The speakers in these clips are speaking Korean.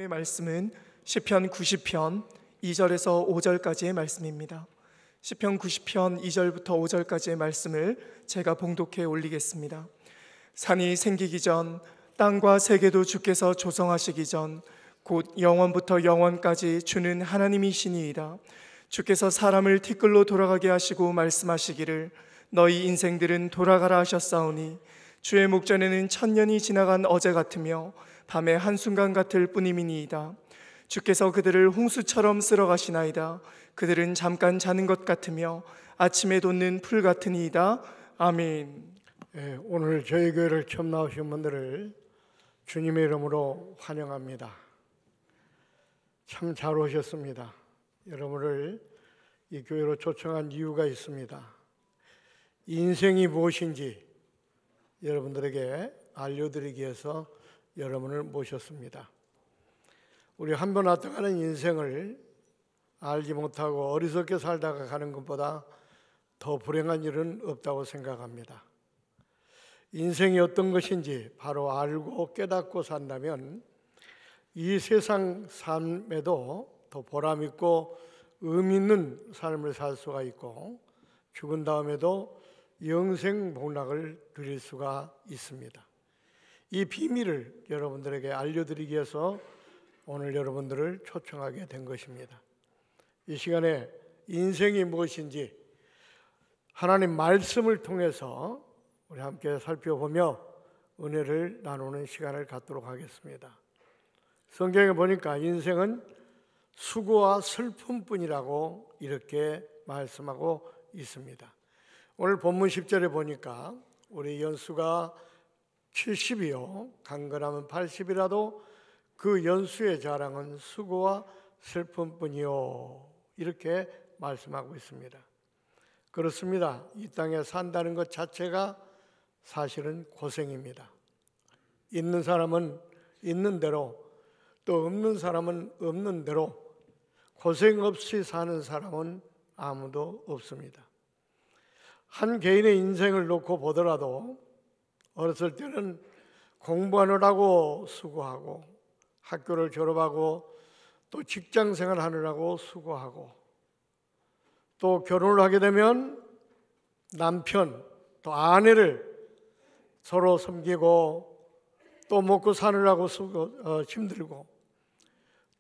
하나님의 말씀은 시편 90편 2절에서 5절까지의 말씀입니다. 시편 90편 2절부터 5절까지의 말씀을 제가 봉독해 올리겠습니다. 산이 생기기 전, 땅과 세계도 주께서 조성하시기 전, 곧 영원부터 영원까지 주는 하나님이시니이다. 주께서 사람을 티끌로 돌아가게 하시고 말씀하시기를 너희 인생들은 돌아가라 하셨사오니 주의 목전에는 천년이 지나간 어제 같으며 밤의 한순간 같을 뿐이니이다. 주께서 그들을 홍수처럼 쓸어가시나이다. 그들은 잠깐 자는 것 같으며 아침에 돋는 풀 같으니이다. 아멘. 오늘 저희 교회를 처음 나오신 분들을 주님의 이름으로 환영합니다. 참 잘 오셨습니다. 여러분을 이 교회로 초청한 이유가 있습니다. 인생이 무엇인지 여러분들에게 알려드리기 위해서 여러분을 모셨습니다. 우리 한 번 왔다 가는 인생을 알지 못하고 어리석게 살다가 가는 것보다 더 불행한 일은 없다고 생각합니다. 인생이 어떤 것인지 바로 알고 깨닫고 산다면 이 세상 삶에도 더 보람 있고 의미 있는 삶을 살 수가 있고 죽은 다음에도 영생 복락을 누릴 수가 있습니다. 이 비밀을 여러분들에게 알려드리기 위해서 오늘 여러분들을 초청하게 된 것입니다. 이 시간에 인생이 무엇인지 하나님 말씀을 통해서 우리 함께 살펴보며 은혜를 나누는 시간을 갖도록 하겠습니다. 성경에 보니까 인생은 수고와 슬픔뿐이라고 이렇게 말씀하고 있습니다. 오늘 본문 10절에 보니까 우리 연수가 70이요 강건하면 80이라도 그 연수의 자랑은 수고와 슬픔뿐이요 이렇게 말씀하고 있습니다. 그렇습니다. 이 땅에 산다는 것 자체가 사실은 고생입니다. 있는 사람은 있는 대로 또 없는 사람은 없는 대로 고생 없이 사는 사람은 아무도 없습니다. 한 개인의 인생을 놓고 보더라도 어렸을 때는 공부하느라고 수고하고 학교를 졸업하고 또 직장 생활하느라고 수고하고 또 결혼을 하게 되면 남편 또 아내를 서로 섬기고 또 먹고 사느라고 힘들고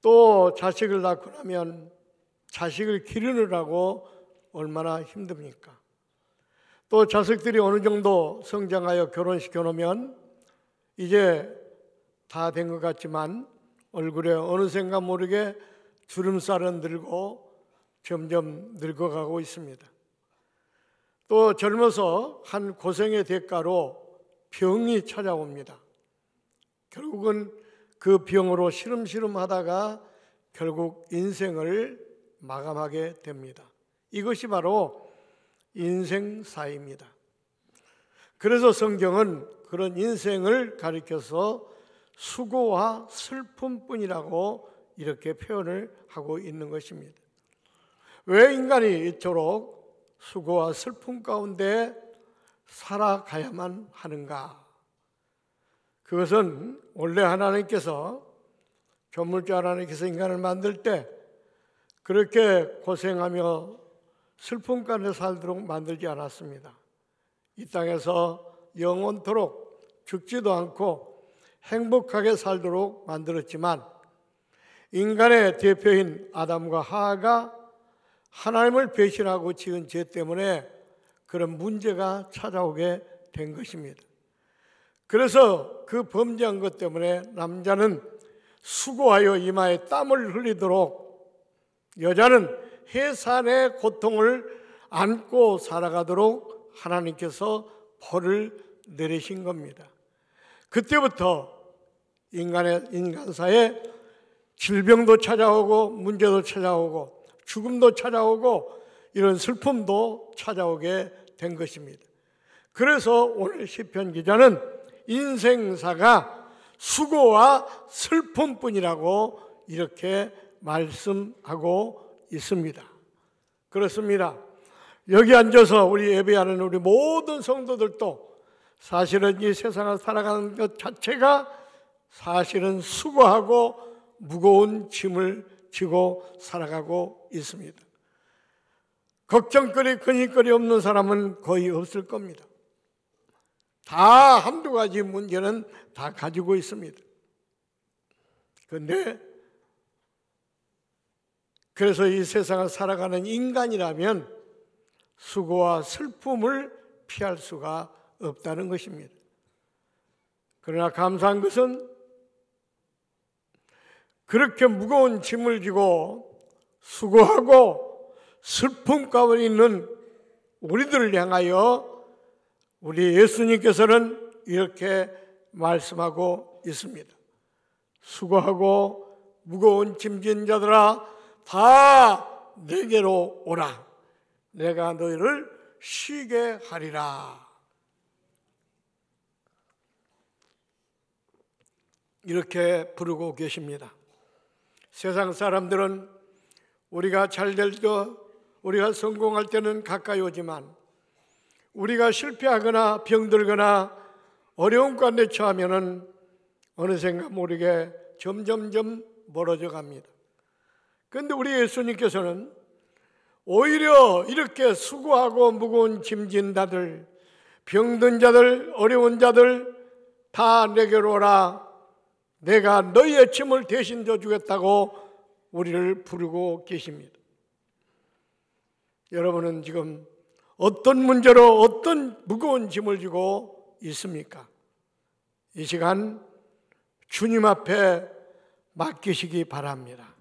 또 자식을 낳고 나면 자식을 기르느라고 얼마나 힘듭니까? 또 자식들이 어느 정도 성장하여 결혼시켜 놓으면 이제 다 된 것 같지만 얼굴에 어느샌가 모르게 주름살은 들고 점점 늙어가고 있습니다. 또 젊어서 한 고생의 대가로 병이 찾아옵니다. 결국은 그 병으로 시름시름 하다가 결국 인생을 마감하게 됩니다. 이것이 바로 인생사입니다. 그래서 성경은 그런 인생을 가리켜서 수고와 슬픔뿐이라고 이렇게 표현을 하고 있는 것입니다. 왜 인간이 이토록 수고와 슬픔 가운데 살아가야만 하는가? 그것은 원래 하나님께서 조물주 하나님께서 인간을 만들 때 그렇게 고생하며 슬픔 가운데 살도록 만들지 않았습니다. 이 땅에서 영원토록 죽지도 않고 행복하게 살도록 만들었지만 인간의 대표인 아담과 하와가 하나님을 배신하고 지은 죄 때문에 그런 문제가 찾아오게 된 것입니다. 그래서 그 범죄한 것 때문에 남자는 수고하여 이마에 땀을 흘리도록 여자는 해산의 고통을 안고 살아가도록 하나님께서 벌을 내리신 겁니다. 그때부터 인간사에 질병도 찾아오고 문제도 찾아오고 죽음도 찾아오고 이런 슬픔도 찾아오게 된 것입니다. 그래서 오늘 시편 기자는 인생사가 수고와 슬픔뿐이라고 이렇게 말씀하고 있습니다. 그렇습니다. 여기 앉아서 우리 예배하는 우리 모든 성도들도 사실은 이 세상을 살아가는 것 자체가 사실은 수고하고 무거운 짐을 지고 살아가고 있습니다. 걱정거리, 근심거리 없는 사람은 거의 없을 겁니다. 다 한두 가지 문제는 다 가지고 있습니다. 그런데 그래서 이 세상을 살아가는 인간이라면 수고와 슬픔을 피할 수가 없다는 것입니다. 그러나 감사한 것은 그렇게 무거운 짐을 지고 수고하고 슬픔 가운데 있는 우리들을 향하여 우리 예수님께서는 이렇게 말씀하고 있습니다. 수고하고 무거운 짐진 자들아 다 내게로 오라. 내가 너희를 쉬게 하리라. 이렇게 부르고 계십니다. 세상 사람들은 우리가 잘 될 때, 우리가 성공할 때는 가까이 오지만 우리가 실패하거나 병들거나 어려운 가운데 처하면은 어느샌가 모르게 점점점 멀어져 갑니다. 그런데 우리 예수님께서는 오히려 이렇게 수고하고 무거운 짐진 자들, 병든 자들, 어려운 자들 다 내게로 오라. 내가 너희의 짐을 대신 져주겠다고 우리를 부르고 계십니다. 여러분은 지금 어떤 문제로 어떤 무거운 짐을 지고 있습니까? 이 시간 주님 앞에 맡기시기 바랍니다.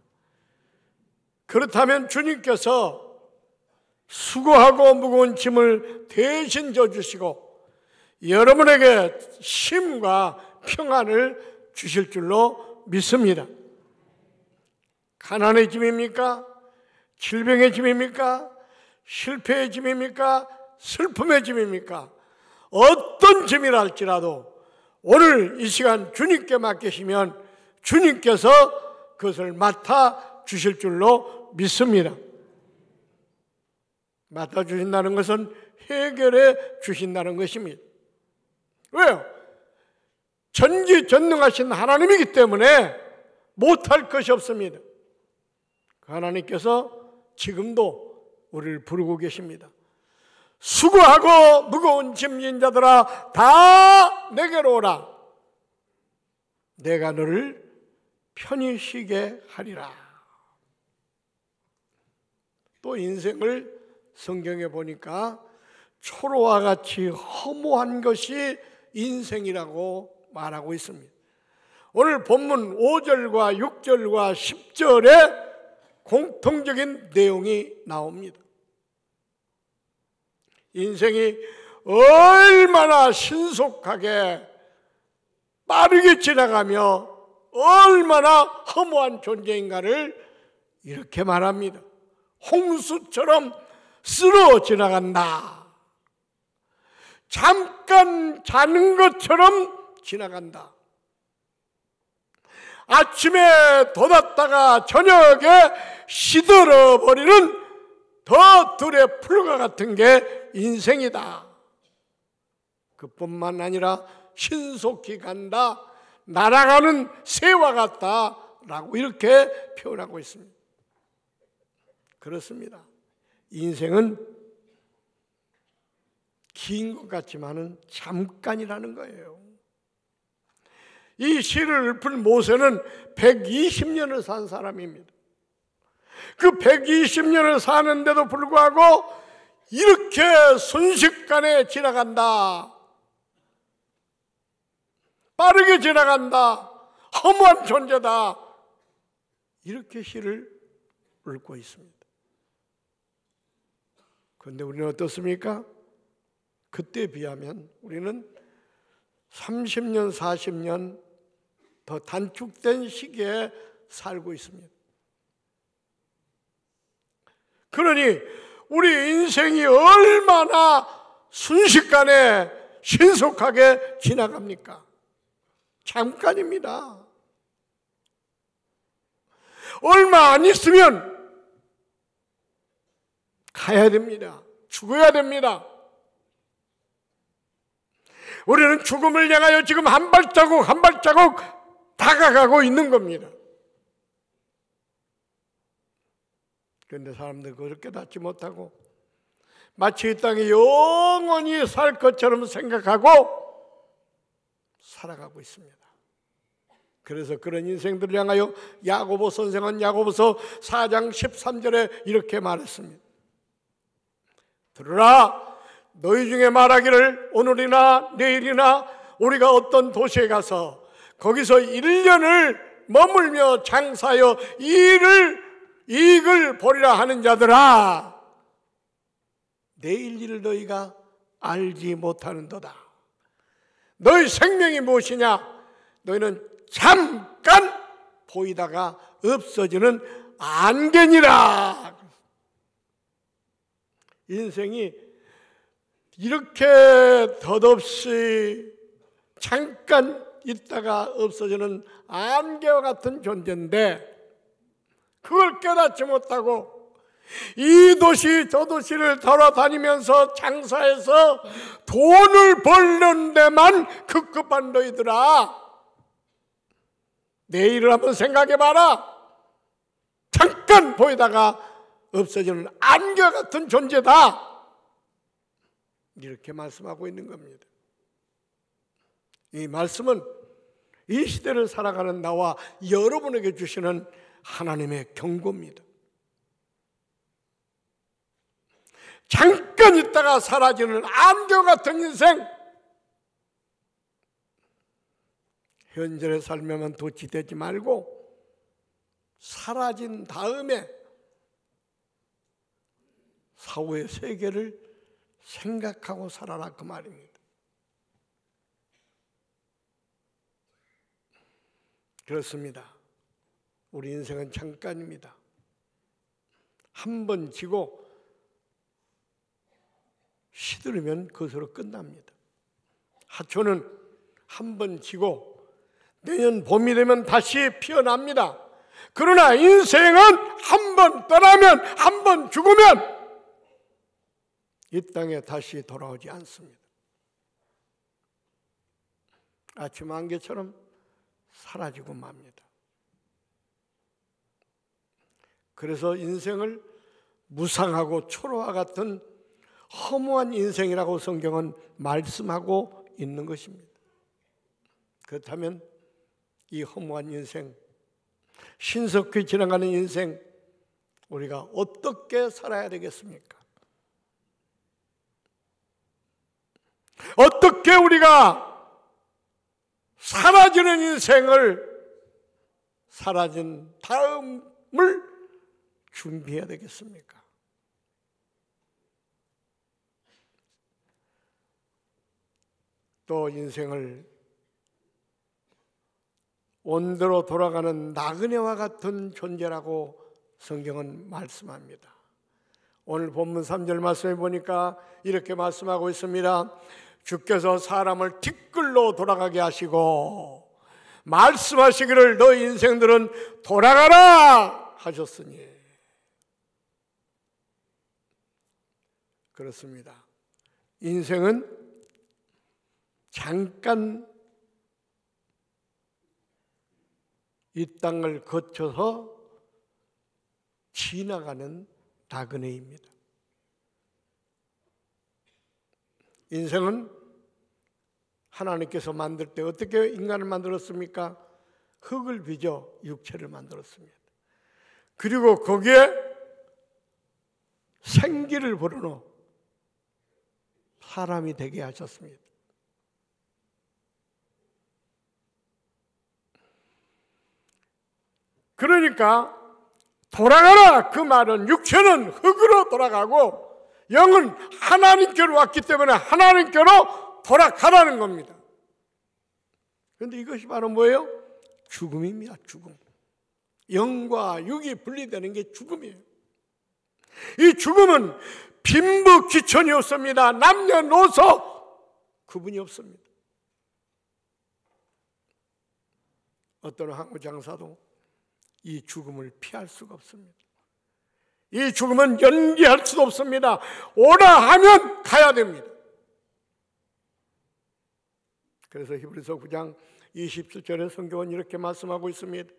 그렇다면 주님께서 수고하고 무거운 짐을 대신 져주시고 여러분에게 쉼과 평안을 주실 줄로 믿습니다. 가난의 짐입니까? 질병의 짐입니까? 실패의 짐입니까? 슬픔의 짐입니까? 어떤 짐이라 할지라도 오늘 이 시간 주님께 맡기시면 주님께서 그것을 맡아 주실 줄로 믿습니다. 맡아 주신다는 것은 해결해 주신다는 것입니다. 왜요? 전지전능하신 하나님이기 때문에 못할 것이 없습니다. 그 하나님께서 지금도 우리를 부르고 계십니다. 수고하고 무거운 짐진 자들아 다 내게로 오라. 내가 너를 편히 쉬게 하리라. 또 인생을 성경에 보니까 초로와 같이 허무한 것이 인생이라고 말하고 있습니다. 오늘 본문 5절과 6절과 10절에 공통적인 내용이 나옵니다. 인생이 얼마나 신속하게 빠르게 지나가며 얼마나 허무한 존재인가를 이렇게 말합니다. 홍수처럼 쓸어 지나간다. 잠깐 자는 것처럼 지나간다. 아침에 돋았다가 저녁에 시들어버리는 더 들의 풀과 같은 게 인생이다. 그뿐만 아니라 신속히 간다. 날아가는 새와 같다라고 이렇게 표현하고 있습니다. 그렇습니다. 인생은 긴 것 같지만은 잠깐이라는 거예요. 이 시를 읊은 모세는 120년을 산 사람입니다. 그 120년을 사는데도 불구하고 이렇게 순식간에 지나간다. 빠르게 지나간다. 허무한 존재다. 이렇게 시를 읊고 있습니다. 그런데 우리는 어떻습니까? 그때에 비하면 우리는 30년, 40년 더 단축된 시기에 살고 있습니다. 그러니 우리 인생이 얼마나 순식간에 신속하게 지나갑니까? 잠깐입니다. 얼마 안 있으면 가야 됩니다. 죽어야 됩니다. 우리는 죽음을 향하여 지금 한 발자국 한 발자국 다가가고 있는 겁니다. 그런데 사람들은 그걸 깨닫지 못하고 마치 이 땅에 영원히 살 것처럼 생각하고 살아가고 있습니다. 그래서 그런 인생들을 향하여 야고보 선생은 야고보서 4장 13절에 이렇게 말했습니다. 들으라, 너희 중에 말하기를 오늘이나 내일이나 우리가 어떤 도시에 가서 거기서 1년을 머물며 장사하여 이익을 보리라 하는 자들아, 내일 일을 너희가 알지 못하는도다. 너희 생명이 무엇이냐? 너희는 잠깐 보이다가 없어지는 안개니라. 인생이 이렇게 덧없이 잠깐 있다가 없어지는 안개와 같은 존재인데 그걸 깨닫지 못하고 이 도시 저 도시를 돌아다니면서 장사해서 돈을 벌는 데만 급급한 너희들아, 내일을 한번 생각해봐라. 잠깐 보이다가 없어지는 안개 같은 존재다. 이렇게 말씀하고 있는 겁니다. 이 말씀은 이 시대를 살아가는 나와 여러분에게 주시는 하나님의 경고입니다. 잠깐 있다가 사라지는 안개 같은 인생, 현재의 삶에만 도취되지 말고 사라진 다음에 사후의 세계를 생각하고 살아라, 그 말입니다. 그렇습니다. 우리 인생은 잠깐입니다. 한 번 지고 시들으면 그것으로 끝납니다. 하초는 한 번 지고 내년 봄이 되면 다시 피어납니다. 그러나 인생은 한 번 떠나면, 한 번 죽으면 이 땅에 다시 돌아오지 않습니다. 아침 안개처럼 사라지고 맙니다. 그래서 인생을 무상하고 초라와 같은 허무한 인생이라고 성경은 말씀하고 있는 것입니다. 그렇다면 이 허무한 인생, 신속히 지나가는 인생, 우리가 어떻게 살아야 되겠습니까? 어떻게 우리가 사라지는 인생을, 사라진 다음을 준비해야 되겠습니까? 또 인생을 온대로 돌아가는 나그네와 같은 존재라고 성경은 말씀합니다. 오늘 본문 3절 말씀에 보니까 이렇게 말씀하고 있습니다. 주께서 사람을 티끌로 돌아가게 하시고 말씀하시기를 너희 인생들은 돌아가라 하셨으니. 그렇습니다. 인생은 잠깐 이 땅을 거쳐서 지나가는 나그네입니다. 인생은 하나님께서 만들 때 어떻게 인간을 만들었습니까? 흙을 빚어 육체를 만들었습니다. 그리고 거기에 생기를 불어넣어 사람이 되게 하셨습니다. 그러니까 돌아가라, 그 말은 육체는 흙으로 돌아가고 영은 하나님께로 왔기 때문에 하나님께로 돌아가라는 겁니다. 그런데 이것이 바로 뭐예요? 죽음입니다. 죽음. 영과 육이 분리되는 게 죽음이에요. 이 죽음은 빈부 귀천이 없습니다. 남녀노소 구분이 없습니다. 어떤 항구 장사도 이 죽음을 피할 수가 없습니다. 이 죽음은 연기할 수도 없습니다. 오라 하면 가야 됩니다. 그래서 히브리서 9장 27절에 성경은 이렇게 말씀하고 있습니다.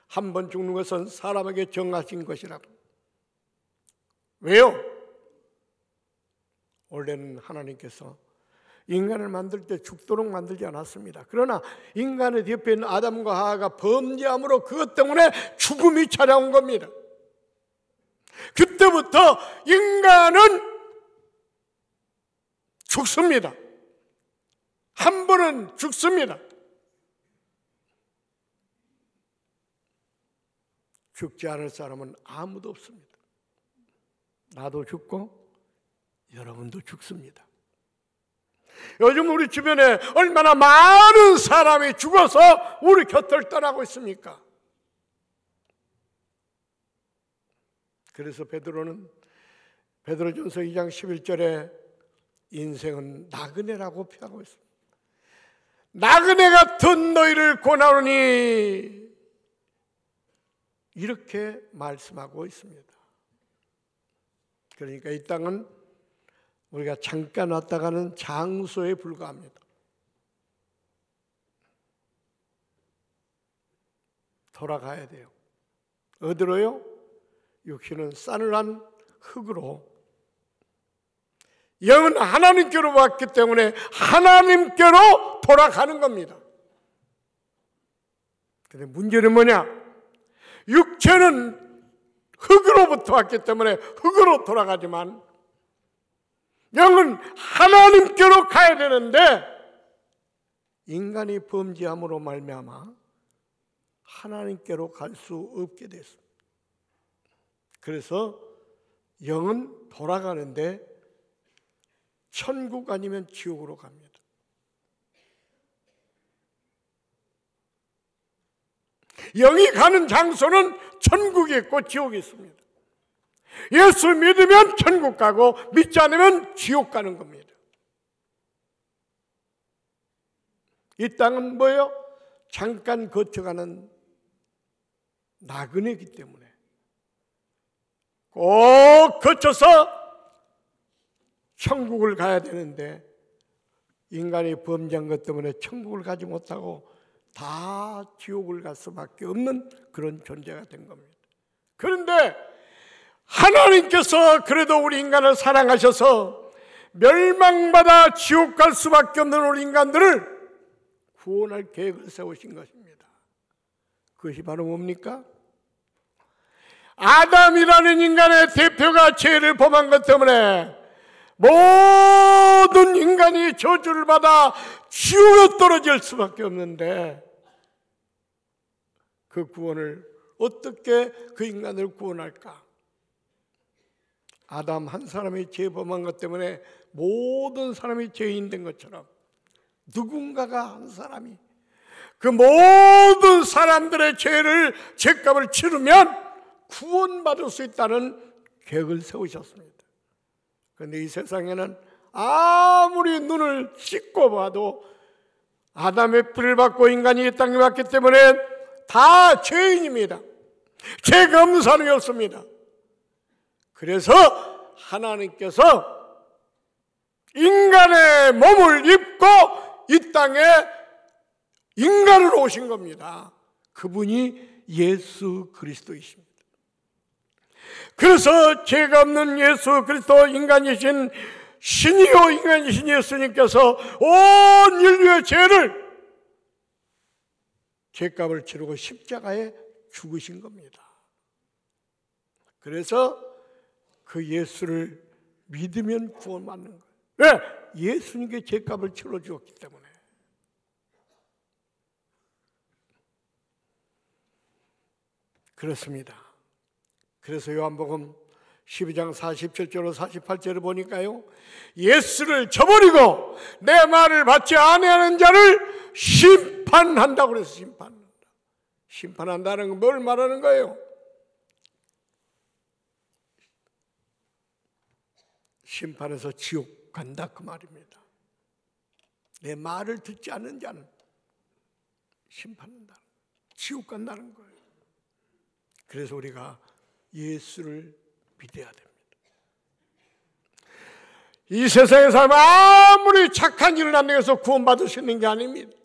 한 번 죽는 것은 사람에게 정하신 것이라고. 왜요? 원래는 하나님께서 인간을 만들 때 죽도록 만들지 않았습니다. 그러나 인간의 옆에 있는 아담과 하와가 범죄함으로 그것 때문에 죽음이 찾아온 겁니다. 그때부터 인간은 죽습니다. 한 번은 죽습니다. 죽지 않을 사람은 아무도 없습니다. 나도 죽고 여러분도 죽습니다. 요즘 우리 주변에 얼마나 많은 사람이 죽어서 우리 곁을 떠나고 있습니까? 그래서 베드로전서 2장 11절에 인생은 나그네라고 표하고 있습니다. 나그네 같은 너희를 권하노니 이렇게 말씀하고 있습니다. 그러니까 이 땅은 우리가 잠깐 왔다 가는 장소에 불과합니다. 돌아가야 돼요. 어디로요? 육신은 싸늘한 흙으로, 영은 하나님께로 왔기 때문에 하나님께로 돌아가는 겁니다. 근데 문제는 뭐냐? 육체는 흙으로부터 왔기 때문에 흙으로 돌아가지만 영은 하나님께로 가야 되는데 인간이 범죄함으로 말미암아 하나님께로 갈 수 없게 됐습니다. 그래서 영은 돌아가는데 천국 아니면 지옥으로 갑니다. 영이 가는 장소는 천국이 있고 지옥이 있습니다. 예수 믿으면 천국 가고 믿지 않으면 지옥 가는 겁니다. 이 땅은 뭐예요? 잠깐 거쳐가는 나그네이기 때문에 꼭 거쳐서 천국을 가야 되는데 인간이 범죄한 것 때문에 천국을 가지 못하고 다 지옥을 갈 수밖에 없는 그런 존재가 된 겁니다. 그런데 하나님께서 그래도 우리 인간을 사랑하셔서 멸망받아 지옥 갈 수밖에 없는 우리 인간들을 구원할 계획을 세우신 것입니다. 그것이 바로 뭡니까? 아담이라는 인간의 대표가 죄를 범한 것 때문에 모든 인간이 저주를 받아 지옥에 떨어질 수밖에 없는데 그 구원을 어떻게 그 인간을 구원할까? 아담 한 사람이 죄 범한 것 때문에 모든 사람이 죄인 된 것처럼 누군가가 한 사람이 그 모든 사람들의 죄값을 치르면 구원받을 수 있다는 계획을 세우셨습니다. 그런데 이 세상에는 아무리 눈을 씻고 봐도 아담의 뿌리를 받고 인간이 이 땅에 왔기 때문에 다 죄인입니다. 죄가 없는 사람이 없습니다. 그래서 하나님께서 인간의 몸을 입고 이 땅에 인간으로 오신 겁니다. 그분이 예수 그리스도이십니다. 그래서 죄가 없는 예수 그리스도 인간이신 신이요 인간이신 예수님께서 온 인류의 죄를 죄값을 치르고 십자가에 죽으신 겁니다. 그래서 그 예수를 믿으면 구원받는 거예요. 왜? 예수님께 죄값을 치러 주었기 때문에. 그렇습니다. 그래서 요한복음 12장 47절로 48절을 보니까요, 예수를 저버리고 내 말을 받지 아니하는 자를 심판한다고 그래서 심판한다. 심판한다는 건 뭘 말하는 거예요? 심판해서 지옥 간다 그 말입니다. 내 말을 듣지 않는 자는 심판한다. 지옥 간다는 거예요. 그래서 우리가 예수를 믿어야 됩니다. 이 세상에 살면 아무리 착한 일을 한다고 해서 구원받을 수 있는 게 아닙니다.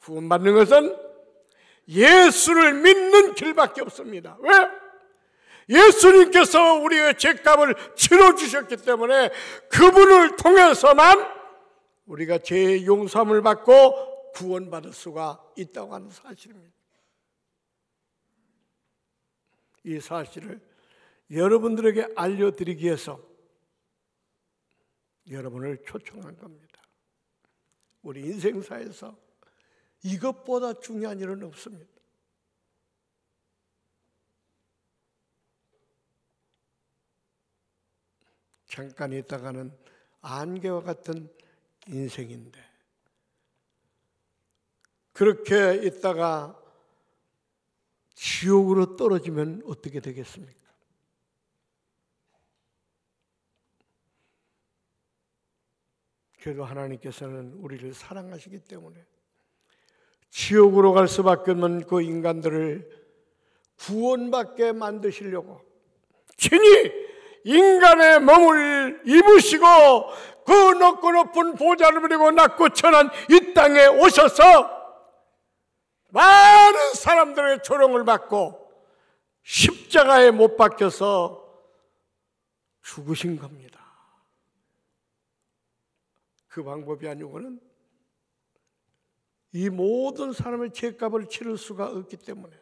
구원받는 것은 예수를 믿는 길밖에 없습니다. 왜? 예수님께서 우리의 죄값을 치러주셨기 때문에 그분을 통해서만 우리가 죄의 용서함을 받고 구원받을 수가 있다고 하는 사실입니다. 이 사실을 여러분들에게 알려드리기 위해서 여러분을 초청한 겁니다. 우리 인생사에서 이것보다 중요한 일은 없습니다. 잠깐 있다가는 안개와 같은 인생인데 그렇게 있다가 지옥으로 떨어지면 어떻게 되겠습니까? 그래도 하나님께서는 우리를 사랑하시기 때문에 지옥으로 갈 수밖에 없는 그 인간들을 구원받게 만드시려고 친히 인간의 몸을 입으시고 그 높고 높은 보좌를 누리고 낮고 천한 이 땅에 오셔서 많은 사람들의 조롱을 받고 십자가에 못 박혀서 죽으신 겁니다. 그 방법이 아니고는 이 모든 사람의 죄값을 치를 수가 없기 때문에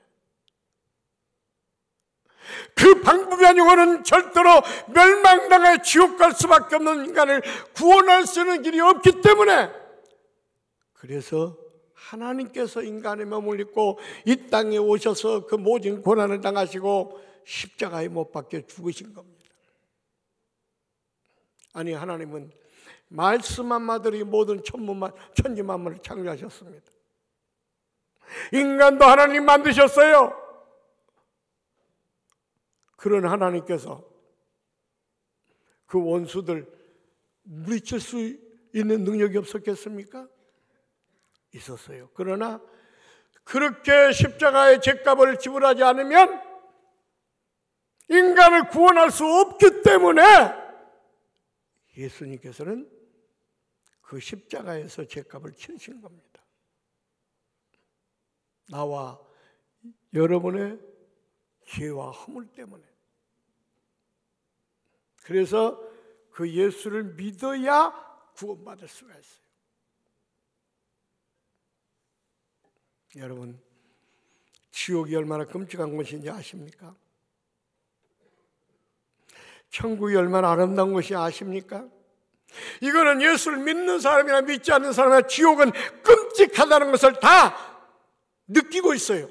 그 방법이 아니고는 절대로 멸망당해 지옥 갈 수밖에 없는 인간을 구원할 수 있는 길이 없기 때문에 그래서 하나님께서 인간의 몸을 입고 이 땅에 오셔서 그 모든 고난을 당하시고 십자가에 못 박혀 죽으신 겁니다. 아니 하나님은 말씀 한마디로 모든 천지만물을 창조하셨습니다. 인간도 하나님 만드셨어요. 그런 하나님께서 그 원수들 물리칠 수 있는 능력이 없었겠습니까? 있었어요. 그러나 그렇게 십자가의 죄값을 지불하지 않으면 인간을 구원할 수 없기 때문에 예수님께서는 그 십자가에서 죄값을 치르신 겁니다. 나와 여러분의 죄와 허물 때문에. 그래서 그 예수를 믿어야 구원받을 수가 있어요. 여러분, 지옥이 얼마나 끔찍한 곳인지 아십니까? 천국이 얼마나 아름다운 곳이 아십니까? 이거는 예수를 믿는 사람이나 믿지 않는 사람이나 지옥은 끔찍하다는 것을 다 느끼고 있어요.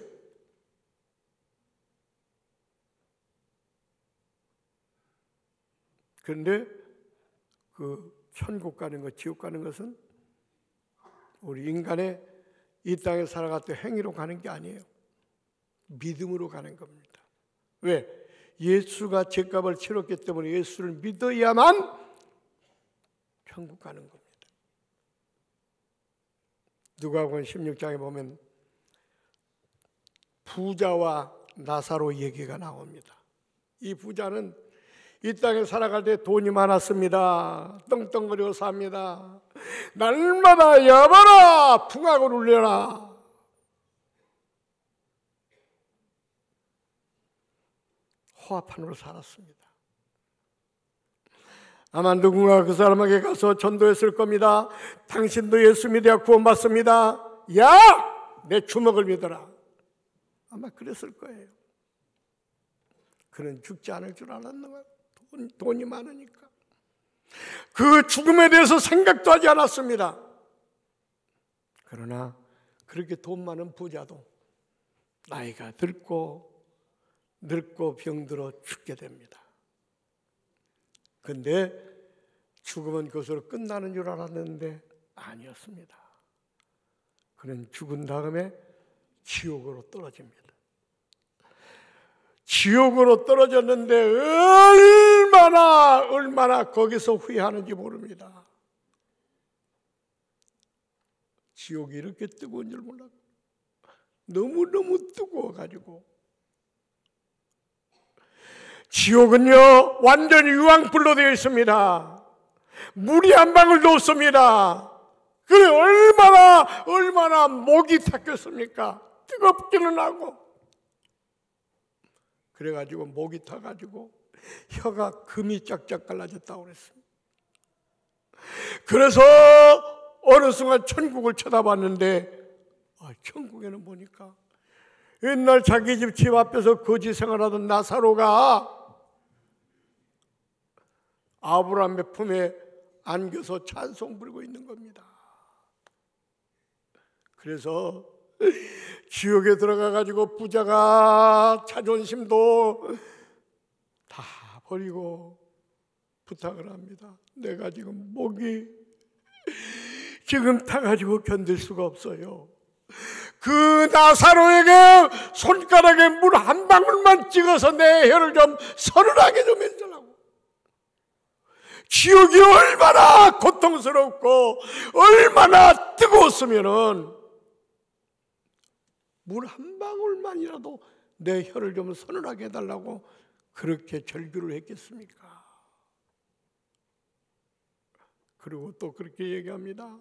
그런데 그 천국 가는 것, 지옥 가는 것은 우리 인간의 이 땅에 살아갔던 행위로 가는 게 아니에요. 믿음으로 가는 겁니다. 왜? 예수가 죄값을 치렀기 때문에 예수를 믿어야만 천국 가는 겁니다. 누가복음 16장에 보면 부자와 나사로 얘기가 나옵니다. 이 부자는 이 땅에 살아갈 때 돈이 많았습니다. 떵떵거리고 삽니다. 날마다 여봐라 풍악을 울려라. 호화판으로 살았습니다. 아마 누군가 그 사람에게 가서 전도했을 겁니다. 당신도 예수 믿어야 구원받습니다. 야! 내 주먹을 믿어라. 아마 그랬을 거예요. 그는 죽지 않을 줄 알았는가? 돈이 많으니까. 그 죽음에 대해서 생각도 하지 않았습니다. 그러나 그렇게 돈 많은 부자도 나이가 늙고 병들어 죽게 됩니다. 근데 죽음은 그것으로 끝나는 줄 알았는데 아니었습니다. 그는 죽은 다음에 지옥으로 떨어집니다. 지옥으로 떨어졌는데 얼마나 거기서 후회하는지 모릅니다. 지옥이 이렇게 뜨거운 줄 몰랐고 너무너무 뜨거워가지고 지옥은요 완전히 유황불로 되어 있습니다. 물이 한 방울도 없습니다. 그래 얼마나 목이 탔겠습니까? 뜨겁기는 하고. 그래가지고 목이 타가지고 혀가 금이 쫙쫙 갈라졌다고 그랬습니다. 그래서 어느 순간 천국을 쳐다봤는데 천국에는 보니까 옛날 자기 집 앞에서 거지 생활하던 나사로가 아브라함의 품에 안겨서 찬송 부르고 있는 겁니다. 그래서 지옥에 들어가가지고 부자가 자존심도 다 버리고 부탁을 합니다. 내가 지금 목이 지금 타가지고 견딜 수가 없어요. 그 나사로에게 손가락에 물 한 방울만 찍어서 내 혀를 좀 서늘하게 좀 해주려고. 지옥이 얼마나 고통스럽고 얼마나 뜨거웠으면은 물 한 방울만이라도 내 혀를 좀 서늘하게 해달라고 그렇게 절규를 했겠습니까? 그리고 또 그렇게 얘기합니다.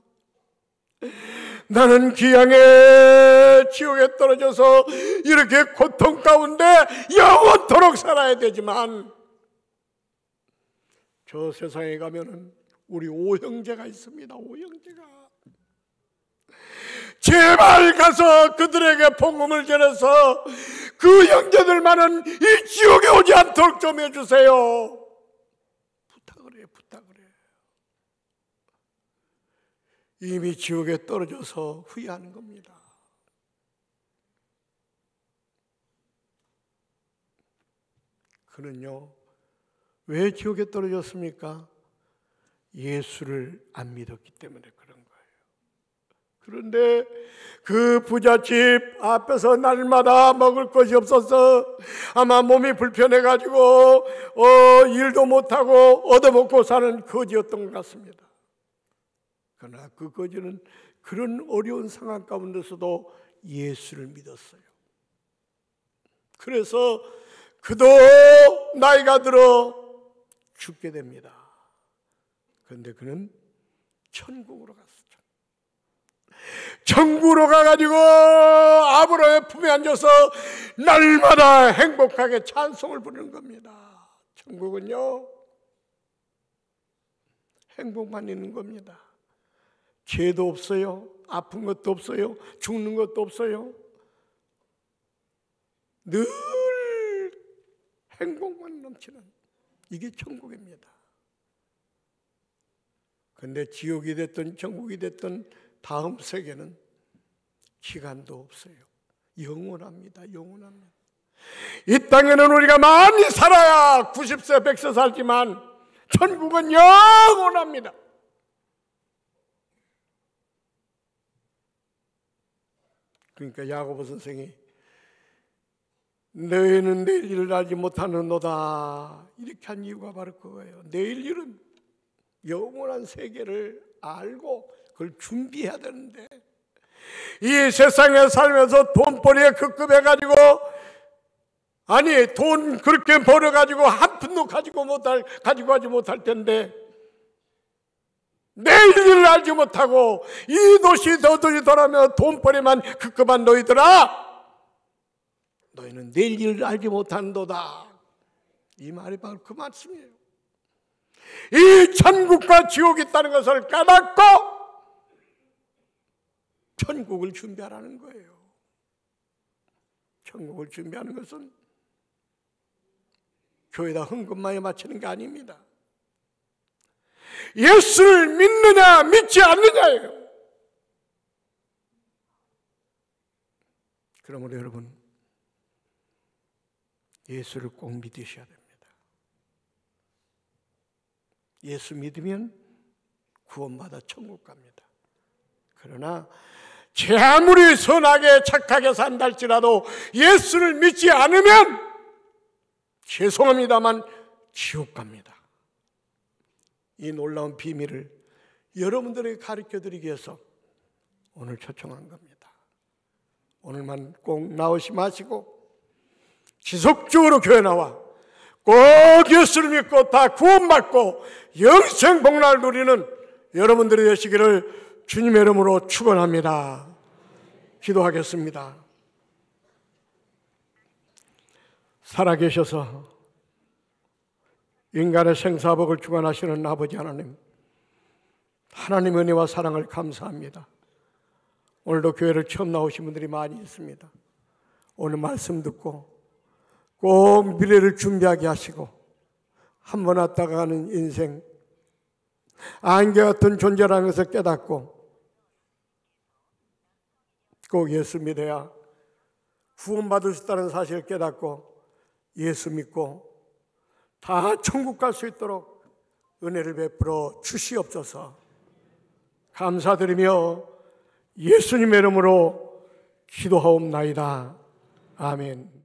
나는 기양의 지옥에 떨어져서 이렇게 고통 가운데 영원토록 살아야 되지만 저 세상에 가면은 우리 오형제가 있습니다. 오형제가 제발 가서 그들에게 복음을 전해서 그 형제들만은 이 지옥에 오지 않도록 좀 해주세요. 부탁을 해. 이미 지옥에 떨어져서 후회하는 겁니다. 그는요, 왜 지옥에 떨어졌습니까? 예수를 안 믿었기 때문에 그런 거예요. 그런데 그 부잣집 앞에서 날마다 먹을 것이 없어서 아마 몸이 불편해가지고 일도 못하고 얻어먹고 사는 거지였던 것 같습니다. 그러나 그 거지는 그런 어려운 상황 가운데서도 예수를 믿었어요. 그래서 그도 나이가 들어 죽게 됩니다. 그런데 그는 천국으로 갔어요. 천국으로 가가지고 아브라함의 품에 앉아서 날마다 행복하게 찬송을 부르는 겁니다. 천국은요, 행복만 있는 겁니다. 죄도 없어요. 아픈 것도 없어요. 죽는 것도 없어요. 늘 행복만 넘치는 이게 천국입니다. 그런데 지옥이 됐든 천국이 됐든 다음 세계는 시간도 없어요. 영원합니다. 영원합니다. 이 땅에는 우리가 많이 살아야 90세 100세 살지만 천국은 영원합니다. 그러니까 야고보 선생이 너희는 내일 일을 알지 못하는도다 이렇게 한 이유가 바로 그거예요. 내일 일은 영원한 세계를 알고 그걸 준비해야 되는데 이 세상에 살면서 돈벌이에 급급해가지고 아니 돈 그렇게 벌어가지고 한 푼도 가지고 가지 못할 텐데 내일 일을 알지 못하고 이 도시 저 도시 돌아며 돈벌이만 급급한 너희들아, 너희는 내일 일을 알지 못한도다. 이 말이 바로 그 말씀이에요. 이 천국과 지옥이 있다는 것을 깨닫고 천국을 준비하라는 거예요. 천국을 준비하는 것은 교회에다 헌금 많이 바치는 게 아닙니다. 예수를 믿느냐 믿지 않느냐예요. 그러므로 여러분 예수를 꼭 믿으셔야 됩니다. 예수 믿으면 구원받아 천국 갑니다. 그러나 제 아무리 선하게 착하게 산다 할지라도 예수를 믿지 않으면 죄송합니다만 지옥 갑니다. 이 놀라운 비밀을 여러분들에게 가르쳐드리기 위해서 오늘 초청한 겁니다. 오늘만 꼭 나오시 마시고 지속적으로 교회 나와 꼭 예수를 믿고 다 구원받고 영생 복락을 누리는 여러분들이 되시기를 주님의 이름으로 축원합니다. 기도하겠습니다. 살아계셔서 인간의 생사복을 주관하시는 아버지 하나님, 하나님 은혜와 사랑을 감사합니다. 오늘도 교회를 처음 나오신 분들이 많이 있습니다. 오늘 말씀 듣고 꼭 미래를 준비하게 하시고 한 번 왔다가 가는 인생, 안개 같은 존재라는 것을 깨닫고 꼭 예수 믿어야 구원받을 수 있다는 사실을 깨닫고 예수 믿고 다 천국 갈 수 있도록 은혜를 베풀어 주시옵소서. 감사드리며 예수님의 이름으로 기도하옵나이다. 아멘.